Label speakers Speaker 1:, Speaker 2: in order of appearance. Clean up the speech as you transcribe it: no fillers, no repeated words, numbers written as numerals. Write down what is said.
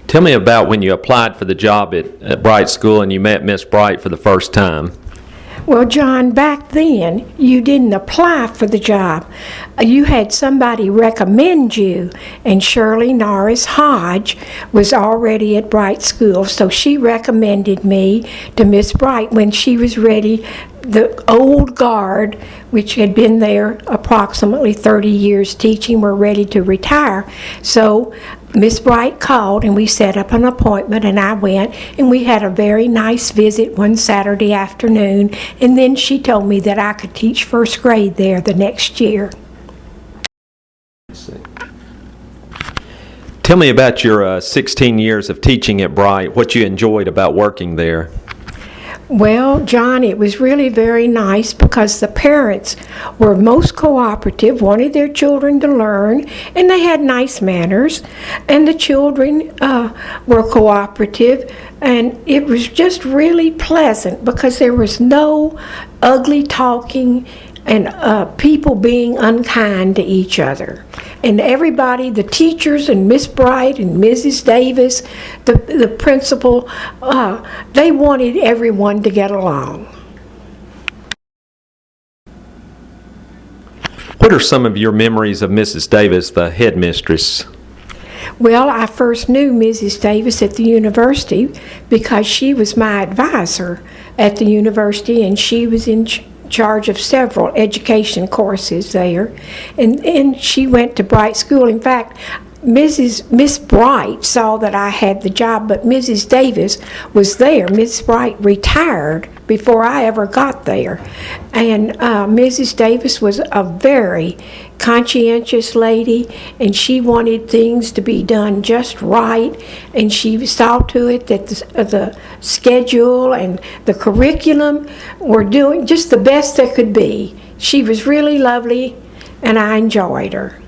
Speaker 1: Tell me about when you applied for the job at Bright School and you met Miss Bright for the first time.
Speaker 2: Well, John, back then, you didn't apply for the job. You had somebody recommend you, and Shirley Norris Hodge was already at Bright School, so she recommended me to Miss Bright when she was ready. The old guard, which had been there approximately 30 years teaching, were ready to retire. So Miss Bright called and we set up an appointment, and I went, and we had a very nice visit one Saturday afternoon, and then she told me that I could teach first grade there the next year.
Speaker 1: Tell me about your 16 years of teaching at Bright, what you enjoyed about working there.
Speaker 2: Well, John, it was really very nice because the parents were most cooperative, wanted their children to learn, and they had nice manners, and the children were cooperative, and it was just really pleasant because there was no ugly talking and people being unkind to each other. And everybody, the teachers and Miss Bright and Mrs. Davis, the principal, they wanted everyone to get along.
Speaker 1: What are some of your memories of Mrs. Davis, the headmistress?
Speaker 2: Well, I first knew Mrs. Davis at the university because she was my advisor at the university, and she was in charge of several education courses there, and she went to Bright School. In fact, Miss Bright saw that I had the job, but Mrs. Davis was there. Miss Bright retired before I ever got there, and Mrs. Davis was a very conscientious lady, and she wanted things to be done just right, and she saw to it that the schedule and the curriculum were doing just the best they could be. She was really lovely, and I enjoyed her.